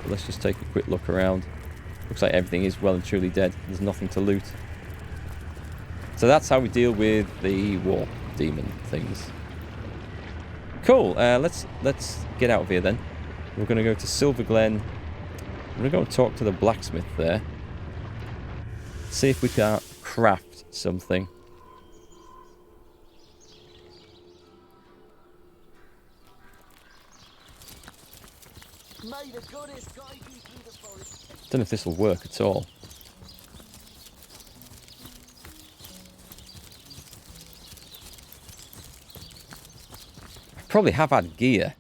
But let's just take a quick look around. Looks like everything is well and truly dead. There's nothing to loot. So that's how we deal with the war demon things. Cool. Let's get out of here then. We're going to go to Silver Glen. I'm going to go and talk to the blacksmith there. See if we can craft something. Don't know if this will work at all. I probably have had gear.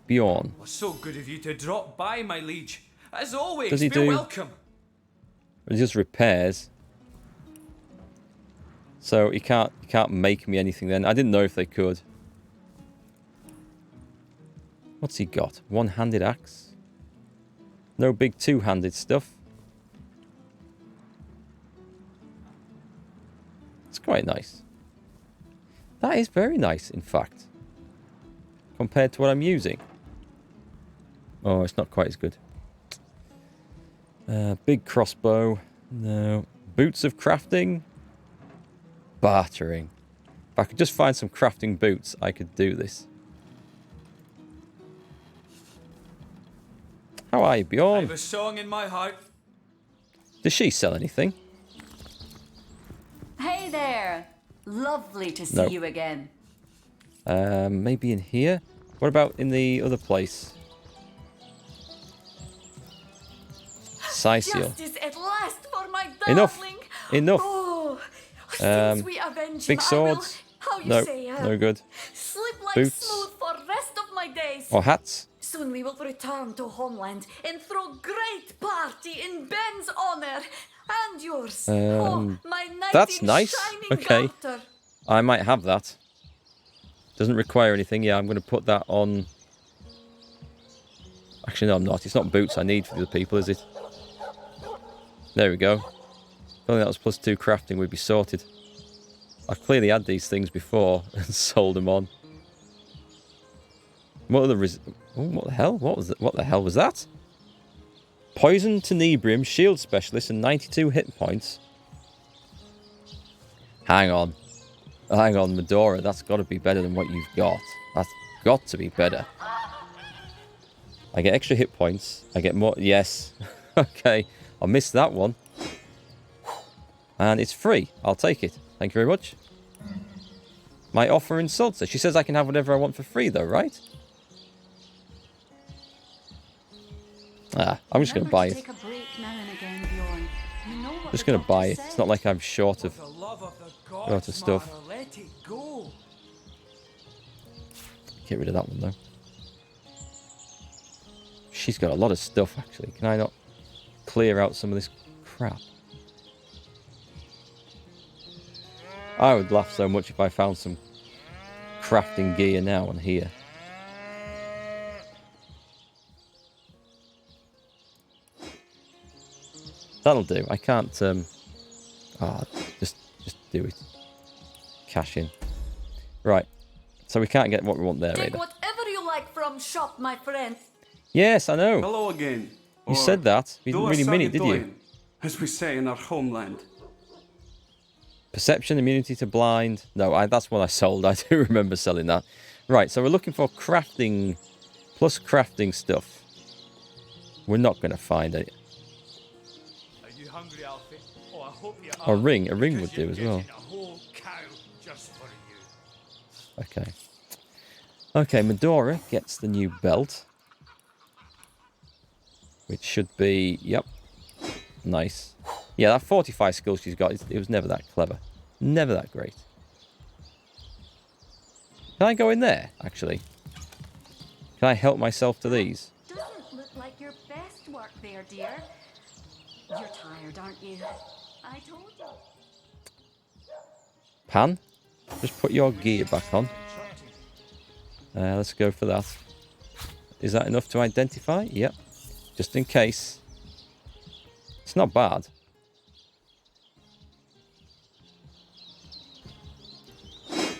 Bjorn. So good of you to drop by, my liege. As always, Does he feel do welcome. He just repairs. So he can't make me anything then. I didn't know if they could. What's he got? One-handed axe? No big two-handed stuff. It's quite nice. That is very nice, in fact. Compared to what I'm using. Oh, it's not quite as good. Big crossbow. No. Boots of crafting. Bartering. If I could just find some crafting boots, I could do this. How are you, Bjorn? I have a song in my heart. Does she sell anything? Hey there. Lovely to see you again. Maybe in here? What about in the other place? Scythial. Justice at last for my Enough. darling. Enough. Oh, since we avenge Big him, swords. I will, how you No, say, no good. slip like Boots. smooth for rest of my days. Or hats? Soon we will return to homeland and throw great party in Ben's honor and yours. Oh, my knight that's in nice. shining Okay. garter. I might have that. Doesn't require anything. Yeah, I'm going to put that on. Actually, no, I'm not. It's not boots I need for the people, is it? There we go. If only that was +2 crafting, we'd be sorted. I've clearly had these things before and sold them on. What are the what the hell? What the hell was that? Poison, tenebrium, shield specialist, and 92 hit points. Hang on. Hang on, Medora. That's got to be better than what you've got. That's got to be better. I get extra hit points. I get more. Yes. Okay. I missed that one. And it's free. I'll take it. Thank you very much. My offer insults her. She says I can have whatever I want for free, though, right? I'm just going to buy it. Just going to buy it. It's not like I'm short of stuff. Let it go. Get rid of that one, though. She's got a lot of stuff, actually. Can I not clear out some of this crap? I would laugh so much if I found some crafting gear now on here. That'll do. I can't, just do it. Cash in. Right. So we can't get what we want there Take either. whatever you like from shop, my friend. Yes, I know. Hello again. You said that. You didn't really mean it, did you? As we say in our homeland. Perception, immunity to blind. No, that's what I sold. I do remember selling that. Right, so we're looking for crafting, plus crafting stuff. We're not going to find it. Are you hungry, Alfie? Oh, I hope you A are. ring would Because do you're as well. getting a whole cow just for you. Okay. Okay, Medora gets the new belt. Which should be, yep, nice. Yeah, that 45 skill she's got, it was never that clever. Never that great. Can I go in there, actually? Can I help myself to these? Doesn't look like your best work there, dear. You're tired, aren't you? I told you. Pan, just put your gear back on. Let's go for that. Is that enough to identify? Yep. Just in case. It's not bad.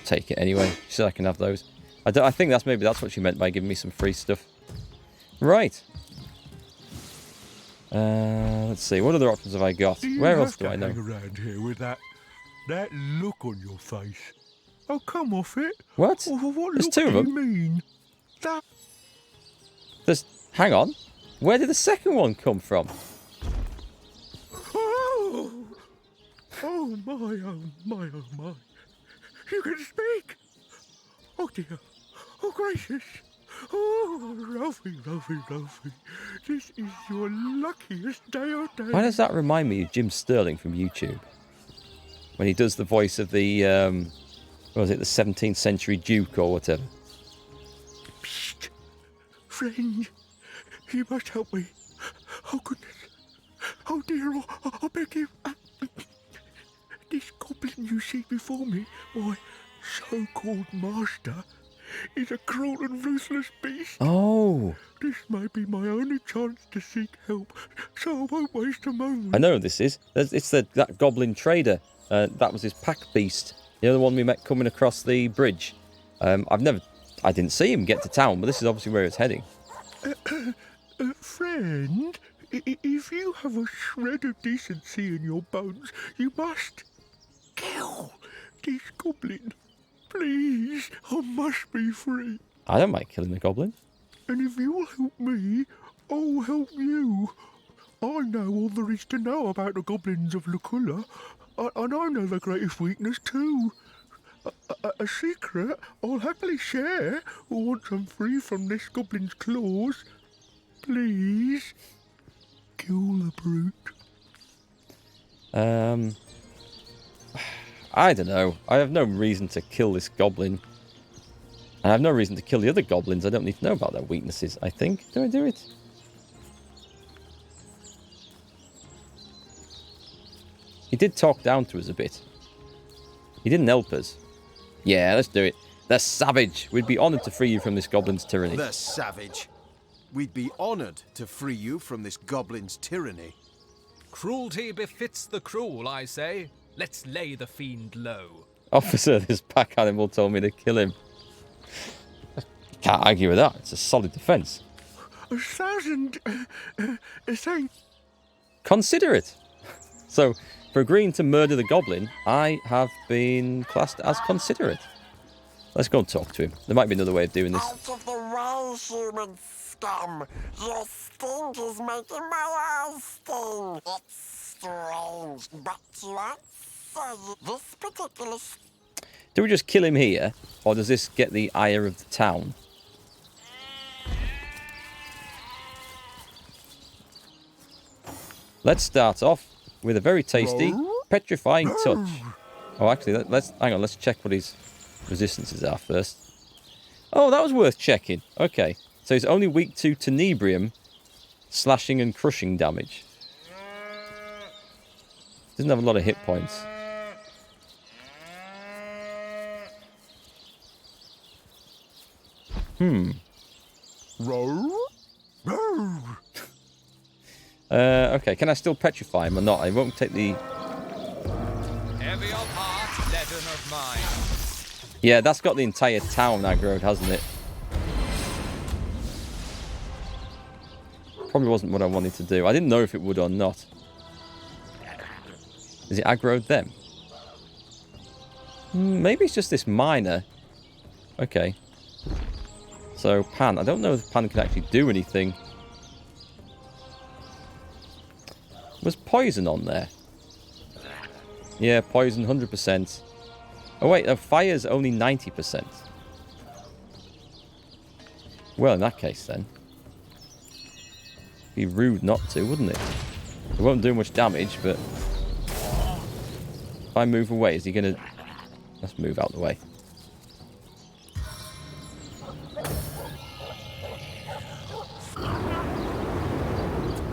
Take it anyway. She said I can have those. I think that's what she meant by giving me some free stuff. Right. Let's see. What other options have I got? Where else do I know? Hang around here with that look on your face. Oh, come off it. What? What There's look two of do them. you mean? That. Hang on. Where did the second one come from? Oh! Oh my, oh my, oh my. You can speak! Oh dear. Oh gracious. Oh, Ralphie, Ralphie, Ralphie. This is your luckiest day of days. Why does that remind me of Jim Sterling from YouTube? When he does the voice of the, what was it, the 17th century Duke or whatever. Psst. Friend, you must help me. Oh goodness. Oh dear, I beg you. This goblin you see before me, my so-called master, is a cruel and ruthless beast. Oh. This may be my only chance to seek help, so I won't waste a moment. I know who this is. It's that goblin trader. That was his pack beast. The other one we met coming across the bridge. I didn't see him get to town, but this is obviously where it's heading. Friend, if you have a shred of decency in your bones, you must kill this goblin. Please, I must be free. I don't mind killing the goblin. And if you'll help me, I'll help you. I know all there is to know about the goblins of Luculla, and I know their greatest weakness too. A secret I'll happily share once I'm free from this goblin's claws. Please, kill the brute. I don't know. I have no reason to kill this goblin. I have no reason to kill the other goblins. I don't need to know about their weaknesses, I think. Do I do it? He did talk down to us a bit. He didn't help us. Yeah, let's do it. The savage. We'd be honoured to free you from this goblin's tyranny. The savage. We'd be honoured to free you from this goblin's tyranny. Cruelty befits the cruel, I say. Let's lay the fiend low. Officer, this pack animal told me to kill him. Can't argue with that. It's a solid defence. 1,000 thanks. Consider it. So, for agreeing to murder the goblin, I have been classed as considerate. Let's go and talk to him. There might be another way of doing this. Out of the way, human scum! Your stink is making my eyes sting! It's strange, but you ain't say this particular... Do we just kill him here, or does this get the ire of the town? Let's start off with a very tasty petrifying touch. Oh, actually, let's hang on. Let's check what his resistances are first. Oh, that was worth checking. Okay, so he's only weak to tenebrium, slashing and crushing damage. Doesn't have a lot of hit points. Okay, can I still petrify him or not? I won't take the... Heavy of heart, leaden of mind. Yeah, that's got the entire town aggroed, hasn't it? Probably wasn't what I wanted to do. I didn't know if it would or not. Is it aggroed them? Maybe it's just this miner. Okay. So, Pan. I don't know if Pan can actually do anything. Was poison on there? Yeah, poison 100%. Oh wait, fire's only 90%. Well, in that case then. Be rude not to, wouldn't it? It won't do much damage, but... If I move away, is he gonna... Let's move out the way.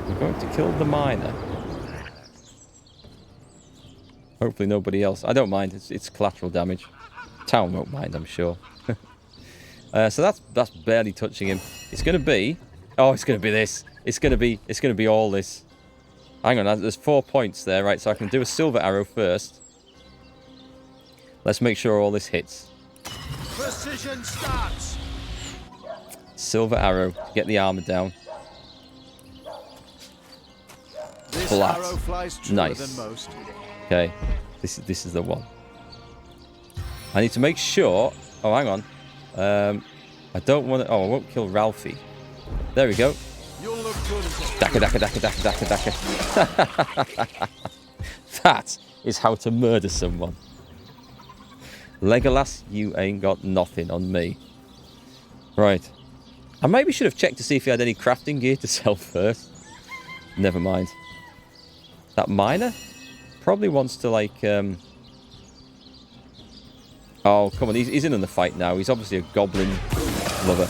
We're going to kill the miner. Hopefully nobody else. I don't mind. It's collateral damage. Town won't mind, I'm sure. So that's barely touching him. It's going to be... Oh, it's going to be this. It's going to be all this. Hang on, there's 4 points there, right? So I can do a silver arrow first. Let's make sure all this hits. Precision starts! Silver arrow to get the armor down. flat. arrow flies truer Nice. than most. Okay, this is the one. I need to make sure. Oh, hang on. I don't want to. Oh, I won't kill Ralphie. There we go. You'll look good as Daka, daka, daka, daka, daka, daka. That is how to murder someone. Legolas, you ain't got nothing on me. Right. I maybe should have checked to see if he had any crafting gear to sell first. Never mind. That miner probably wants to, like... Oh, come on. He's in the fight now. He's obviously a goblin lover.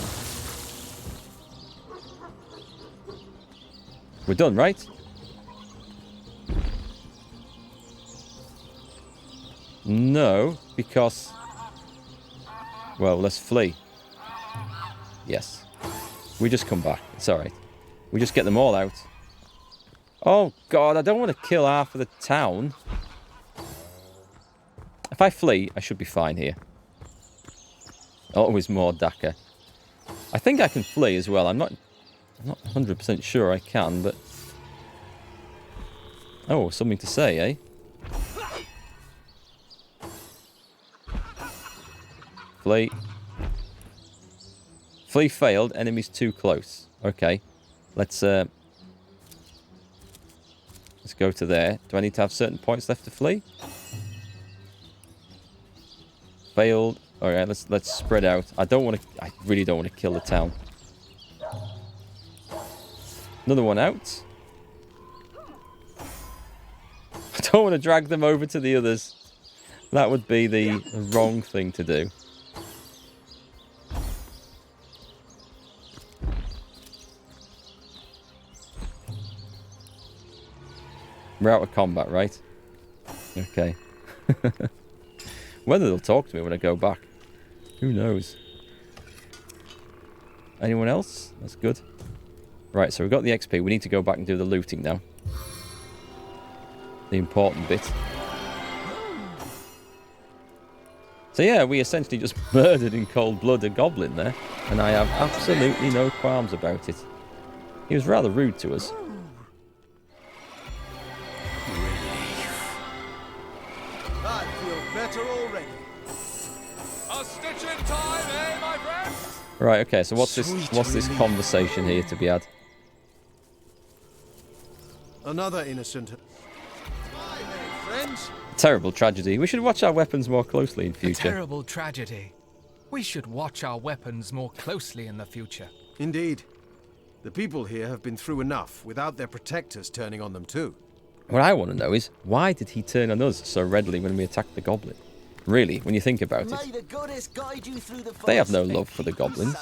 We're done, right? No, because... Well, let's flee. Yes. We just come back. It's alright. We just get them all out. Oh, God, I don't want to kill half of the town. If I flee, I should be fine here. Always more Daka. I think I can flee as well. I'm not 100% sure I can, but... Oh, something to say, eh? Flee. Flee failed. Enemies too close. Okay. Let's go to there. Do I need to have certain points left to flee? Failed. Alright, let's spread out. I really don't want to kill the town. Another one out. I don't want to drag them over to the others. That would be the wrong thing to do. We're out of combat, right? Okay. Whether they'll talk to me when I go back, who knows? Anyone else? That's good. Right, so we've got the XP. We need to go back and do the looting now. The important bit. So yeah, we essentially just murdered in cold blood a goblin there, and I have absolutely no qualms about it. He was rather rude to us. I feel better already. A stitch in time, eh, my friend? Right, okay, so what's this conversation here to be had? Another innocent. Hi there, friends. Terrible tragedy. We should watch our weapons more closely in A future. terrible tragedy. We should watch our weapons more closely in the future. Indeed. The people here have been through enough without their protectors turning on them too. What I want to know is, why did he turn on us so readily when we attacked the goblin? Really, when you think about it. May the goddess guide you through the They have no forest. love for the goblins.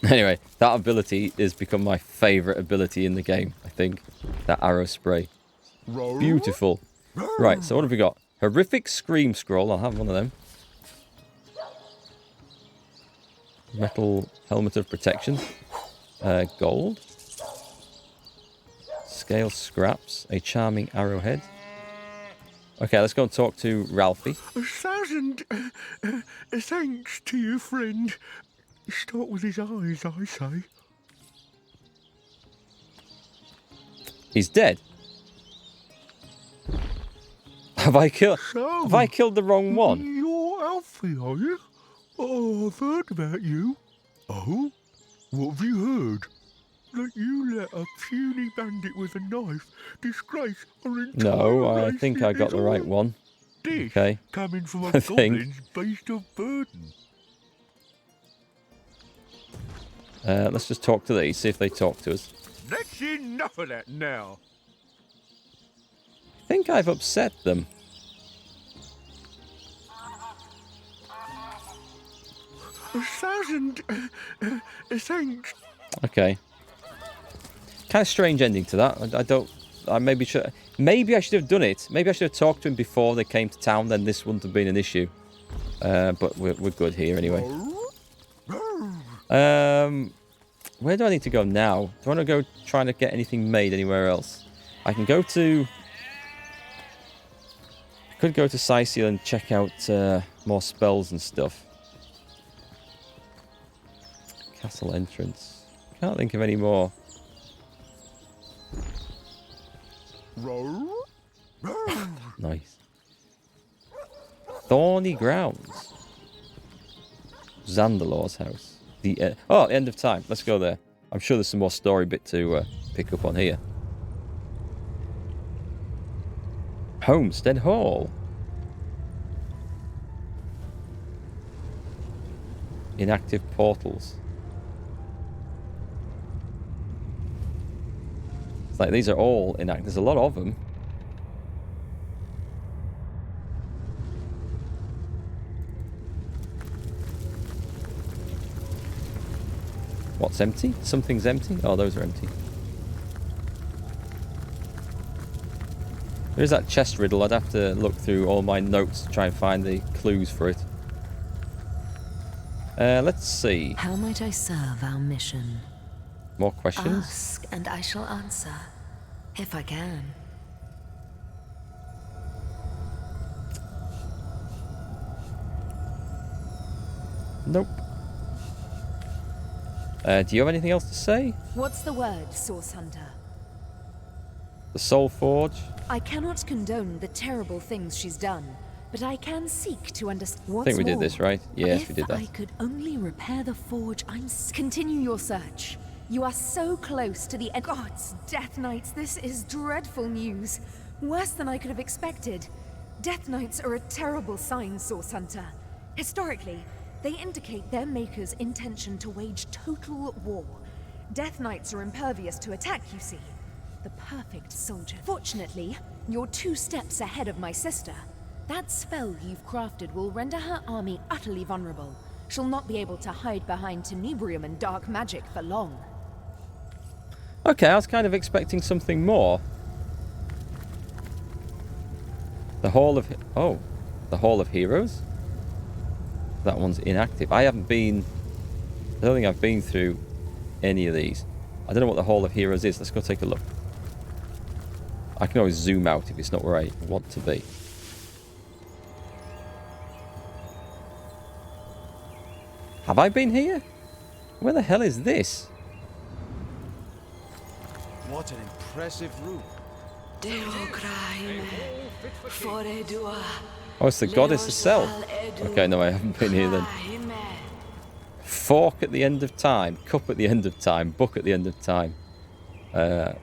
Anyway, that ability has become my favourite ability in the game, I think. That arrow spray. Beautiful. Right, so what have we got? Horrific Scream Scroll. I'll have one of them. Metal Helmet of Protection. Gold. Scale Scraps. A Charming Arrowhead. Okay, let's go and talk to Ralphie. 1,000 thanks to you, friend. Start with his eyes, I say. He's dead. Have I killed the wrong one? You're Alfie, are you? Oh, I've heard about you. Oh? What have you heard? That you let a puny bandit with a knife disgrace our entire No, I race think I in got the his right own one. dish, Okay. coming from a I think. goblin's beast of burden. Let's just talk to these, see if they talk to us. That's enough of that now. I think I've upset them. A 1,000 thanks. Okay. Kind of strange ending to that. I don't. Maybe I should have done it. Maybe I should have talked to him before they came to town. Then this wouldn't have been an issue. But we're good here anyway. Where do I need to go now? Do I want to go trying to get anything made anywhere else? I can go to... I could go to Sicil and check out more spells and stuff. Castle entrance. can't think of any more. Nice. Thorny Grounds. Zandalor's house. The end of time. Let's go there. I'm sure there's some more story bit to pick up on here. Homestead Hall. Inactive portals. It's like these are all inactive. There's a lot of them. What's empty? Something's empty? Oh, those are empty. There is that chest riddle. I'd have to look through all my notes to try and find the clues for it. Let's see. How might I serve our mission? More questions? Ask, and I shall answer, if I can. Nope. Do you have anything else to say? What's the word, Source Hunter? The Soul Forge? I cannot condone the terrible things she's done, but I can seek to understand. I think we did this, right? Yes, we did that. If I could only repair the forge, Continue your search. You are so close to the end. Gods, Death Knights, this is dreadful news. Worse than I could have expected. Death Knights are a terrible sign, Source Hunter. Historically, they indicate their maker's intention to wage total war. Death Knights are impervious to attack, you see. The perfect soldier. Fortunately, you're 2 steps ahead of my sister. That spell you've crafted will render her army utterly vulnerable. She'll not be able to hide behind tenebrium and dark magic for long. Okay, I was kind of expecting something more. The Hall of... Oh, the Hall of Heroes? That one's inactive. I don't think I've been through any of these. I don't know what the Hall of Heroes is. Let's go take a look. I can always zoom out if it's not where I want to be. Have I been here? Where the hell is this? What an impressive room. Oh, it's the goddess herself. Okay, no, I haven't been here then. Fork at the end of time. Cup at the end of time. Book at the end of time. Can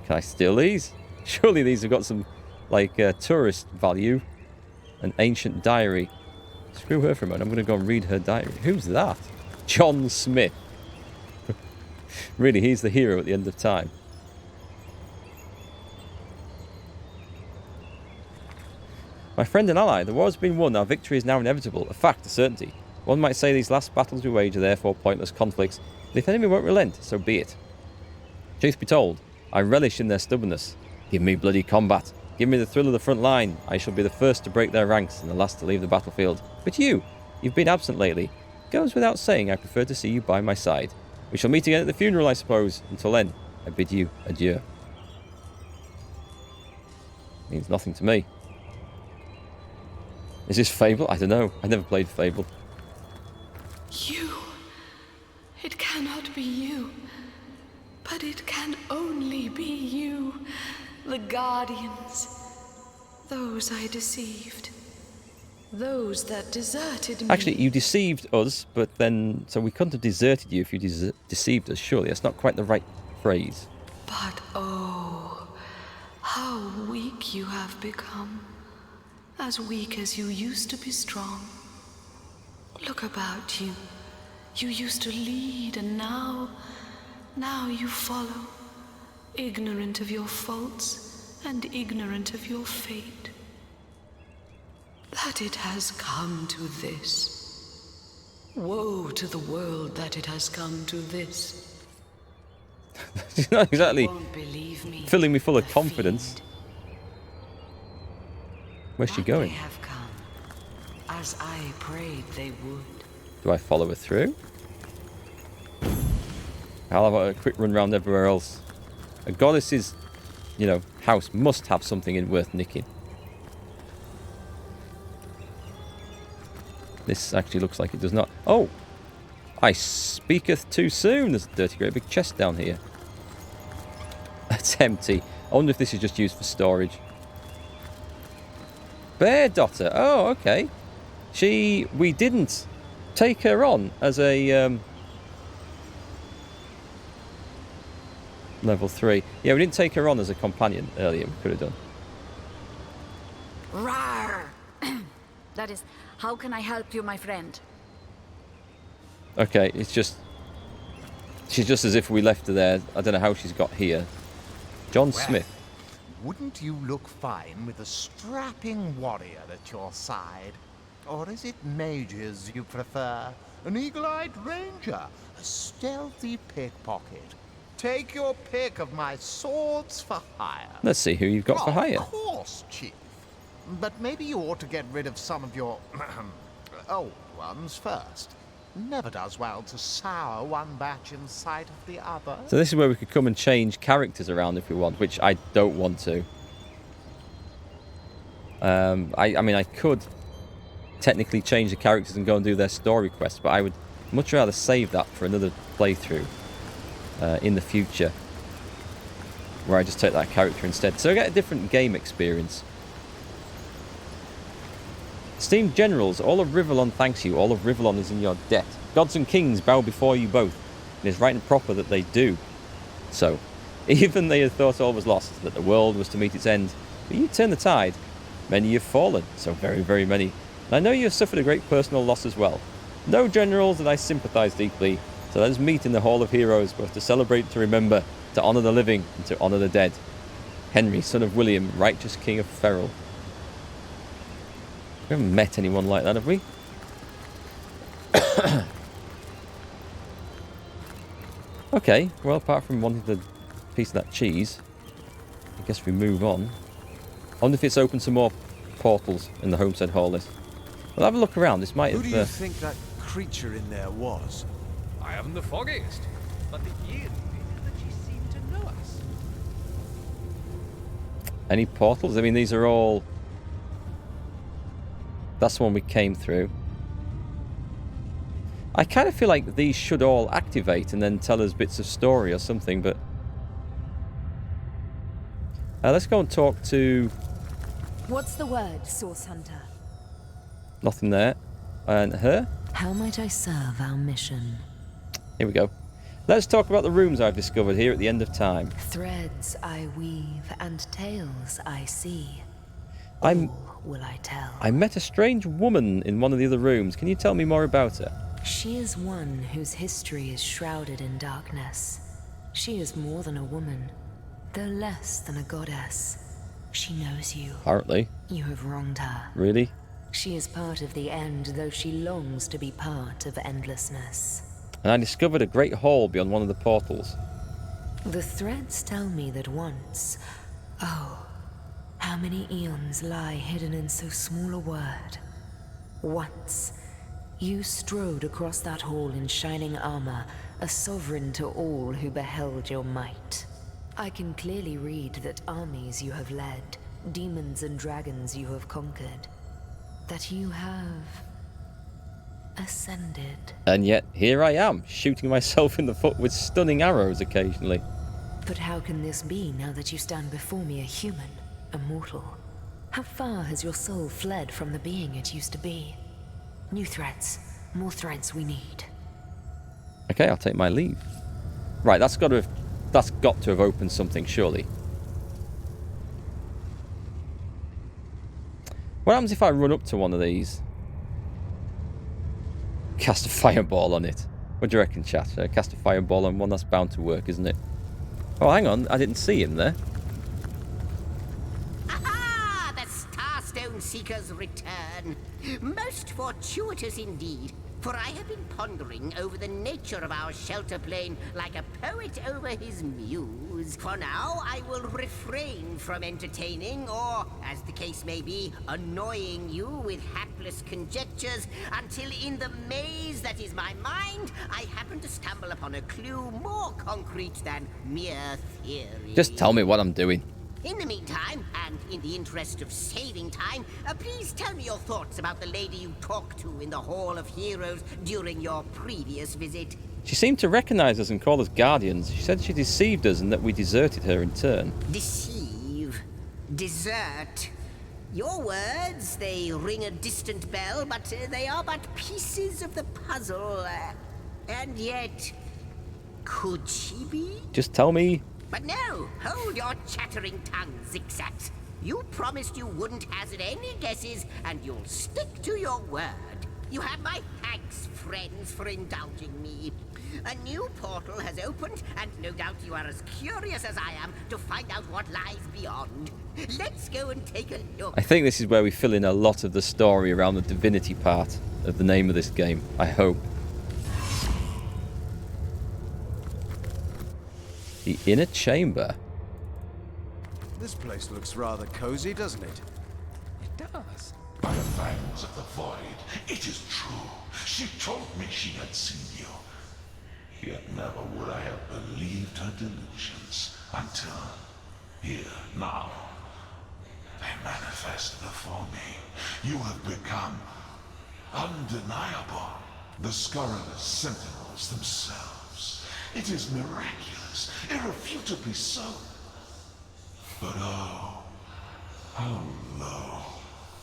I steal these? Surely these have got some, like, tourist value. An ancient diary. Screw her for a moment. I'm going to go and read her diary. Who's that? John Smith. Really, he's the hero at the end of time. My friend and ally, the war has been won. Our victory is now inevitable. A fact, a certainty. One might say these last battles we wage are therefore pointless conflicts. But if enemy won't relent, so be it. Truth be told, I relish in their stubbornness. Give me bloody combat. Give me the thrill of the front line. I shall be the first to break their ranks and the last to leave the battlefield. But you've been absent lately. Goes without saying I prefer to see you by my side. We shall meet again at the funeral, I suppose. Until then, I bid you adieu. Means nothing to me. Is this Fable? I don't know. I never played Fable. You. It cannot be you. But it can only be you. The Guardians. Those I deceived. Those that deserted me. Actually, you deceived us, but then... So we couldn't have deserted you if you deceived us, surely. That's not quite the right phrase. But oh, how weak you have become. As weak as you used to be strong. Look about you. You used to lead, and now you follow. Ignorant of your faults, and ignorant of your fate. That it has come to this. Woe to the world that it has come to this. She's not exactly Won't believe me, filling me full of the confidence. fiend. Where's she But going? They have come, as I prayed they would. Do I follow her through? I'll have a quick run around everywhere else. A goddess's, house must have something in worth nicking. This actually looks like it does not. Oh! I speaketh too soon. There's a dirty great big chest down here. It's empty. I wonder if this is just used for storage. Bear Daughter. Oh, okay. We didn't take her on as a level 3. Yeah, we didn't take her on as a companion earlier. We could have done. Rawr! That is, how can I help you, my friend? Okay, it's just... She's just as if we left her there. I don't know how she's got here. John Smith. Wouldn't you look fine with a strapping warrior at your side? Or is it mages you prefer? An eagle-eyed ranger? A stealthy pickpocket? Take your pick of my swords for hire. Let's see who you've got for hire. Of course, Chief. But maybe you ought to get rid of some of your old ones first. Never does well to sour one batch in sight of the other. So this is where we could come and change characters around if we want, which I don't want to. I mean, I could technically change the characters and go and do their story quests, but I would much rather save that for another playthrough in the future, where I just take that character instead. So I get a different game experience. Esteemed generals, all of Rivellon thanks you. All of Rivellon is in your debt. Gods and kings bow before you both. It is right and proper that they do. So, even they had thought all was lost, that the world was to meet its end, but you turn the tide. Many have fallen, so very, very many. And I know you have suffered a great personal loss as well. No generals that I sympathise deeply, so let us meet in the Hall of Heroes, both to celebrate, to remember, to honour the living, and to honour the dead. Henry, son of William, righteous king of Ferrell. We haven't met anyone like that, have we? Okay, well, apart from wanting the piece of that cheese, I guess we move on. I wonder if it's opened some more portals in the Homestead Hall list. We'll have a look around. This might have... Who do you think that creature in there was? I haven't the foggiest, but the eerie thing is that she seemed to know us. Any portals? I mean, these are all... That's the one we came through. I kind of feel like these should all activate and then tell us bits of story or something, but... let's go and talk to... What's the word, Source Hunter? Nothing there. And her? How might I serve our mission? Here we go. Let's talk about the rooms I've discovered here at the end of time. Threads I weave and tales I see. All will I tell. I met a strange woman in one of the other rooms. Can you tell me more about her? She is one whose history is shrouded in darkness. She is more than a woman, though less than a goddess. She knows you. Apparently. You have wronged her. Really? She is part of the end, though she longs to be part of endlessness. And I discovered a great hall beyond one of the portals. The threads tell me that once... Oh, how many eons lie hidden in so small a word. Once, you strode across that hall in shining armor, a sovereign to all who beheld your might. I can clearly read that armies you have led, demons and dragons you have conquered, that you have ascended. And yet, here I am, shooting myself in the foot with stunning arrows occasionally. But how can this be now that you stand before me a human, a mortal? How far has your soul fled from the being it used to be? New threads, more threads we need. Okay, I'll take my leave. Right, that's got to have opened something, surely. What happens if I run up to one of these? Cast a fireball on it. What do you reckon, chat? Cast a fireball on one, that's bound to work, isn't it? Oh, hang on, I didn't see him there. Aha! The Starstone Seekers return. Most fortuitous indeed, for I have been pondering over the nature of our shelter plane like a poet over his muse. For now, I will refrain from entertaining, or, as the case may be, annoying you with hapless conjectures, until in the maze that is my mind, I happen to stumble upon a clue more concrete than mere theory. Just tell me what I'm doing. In the meantime, and in the interest of saving time, please tell me your thoughts about the lady you talked to in the Hall of Heroes during your previous visit. She seemed to recognize us and call us guardians. She said she deceived us and that we deserted her in turn. Deceive. Desert. Your words, they ring a distant bell, but they are but pieces of the puzzle. And yet, could she be? Just tell me. But no, hold your chattering tongue, zigzags. You promised you wouldn't hazard any guesses, and you'll stick to your word. You have my thanks, friends, for indulging me. A new portal has opened, and no doubt you are as curious as I am to find out what lies beyond. Let's go and take a look. I think this is where we fill in a lot of the story around the divinity part of the name of this game. I hope. The inner chamber. This place looks rather cozy, doesn't it? It does. By the fangs of the void, it is true. She told me she had seen you. Yet never would I have believed her delusions until here, now. They manifest before me. You have become undeniable. The scurrilous sentinels themselves. It is miraculous, irrefutably so. But oh, how low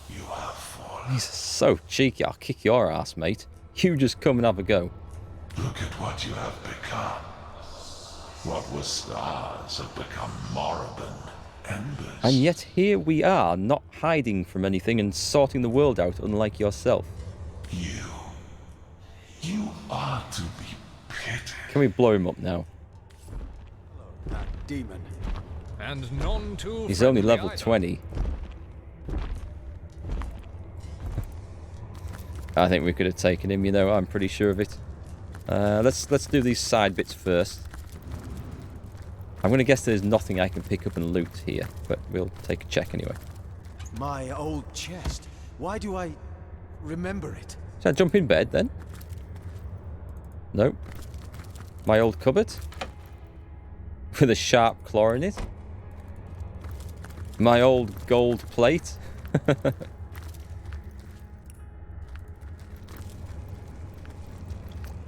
you have fallen. He's so cheeky. I'll kick your ass, mate. You just come and have a go. Look at what you have become. What were stars have become moribund embers. And yet here we are, not hiding from anything and sorting the world out, unlike yourself. You are to be pitied. Can we blow him up now? That demon. And none too He's only level either. 20. I think we could have taken him, you know, I'm pretty sure of it. Let's do these side bits first. I'm going to guess there's nothing I can pick up and loot here, but we'll take a check anyway. My old chest. Why do I remember it? Should I jump in bed then? Nope. My old cupboard? With a sharp claw in it? My old gold plate?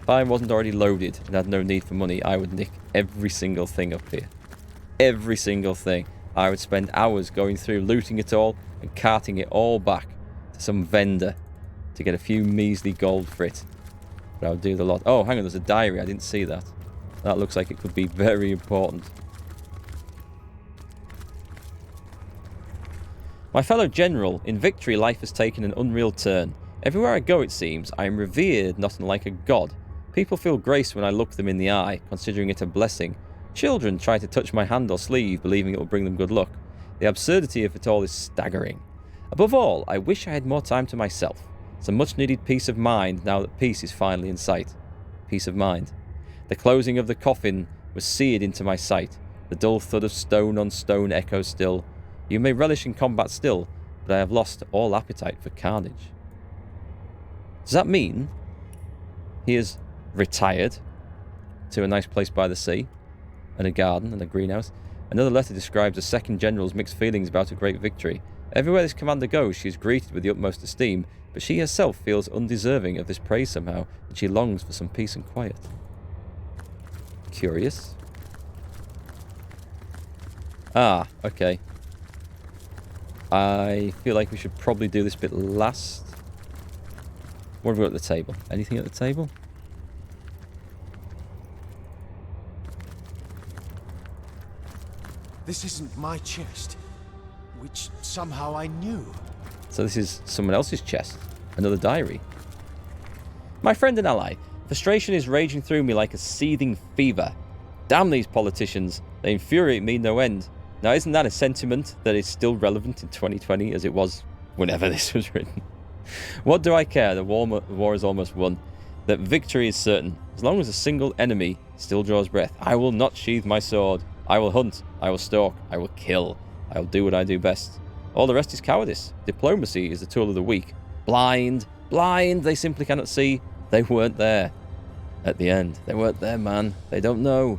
If I wasn't already loaded and had no need for money, I would nick every single thing up here. Every single thing. I would spend hours going through, looting it all, and carting it all back to some vendor to get a few measly gold for it. But I would do the lot. Oh, hang on, there's a diary. I didn't see that. That looks like it could be very important. My fellow general, in victory life has taken an unreal turn. Everywhere I go, it seems, I am revered not unlike a god. People feel grace when I look them in the eye, considering it a blessing. Children try to touch my hand or sleeve, believing it will bring them good luck. The absurdity of it all is staggering. Above all, I wish I had more time to myself. Some much-needed peace of mind now that peace is finally in sight. Peace of mind. The closing of the coffin was seared into my sight. The dull thud of stone on stone echoes still. You may relish in combat still, but I have lost all appetite for carnage. Does that mean he is retired to a nice place by the sea and a garden and a greenhouse? Another letter describes the second general's mixed feelings about a great victory. Everywhere this commander goes, she is greeted with the utmost esteem, but she herself feels undeserving of this praise somehow, and she longs for some peace and quiet. Curious. Ah, okay. I feel like we should probably do this bit last. What have we got at the table? Anything at the table? This isn't my chest, which somehow I knew. So this is someone else's chest. Another diary. My friend and ally, frustration is raging through me like a seething fever. Damn these politicians. They infuriate me no end. Now, isn't that a sentiment that is still relevant in 2020 as it was whenever this was written? What do I care? The war is almost won. That victory is certain. As long as a single enemy still draws breath, I will not sheathe my sword. I will hunt. I will stalk. I will kill. I will do what I do best. All the rest is cowardice. Diplomacy is the tool of the weak. Blind. Blind. They simply cannot see. They weren't there. At the end. They weren't there, man. They don't know.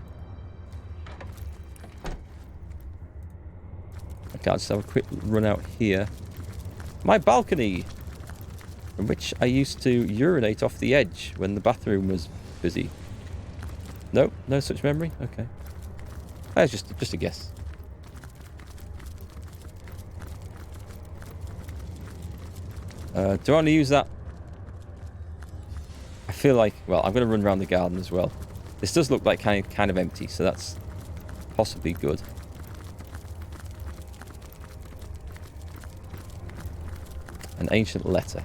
I'll just have a quick run out here. My balcony! From which I used to urinate off the edge when the bathroom was busy. No? No such memory? Okay. That's just a guess. Do I want to use that? I feel like, well, I'm going to run around the garden as well. This does look like kind of empty, so that's possibly good. An ancient letter.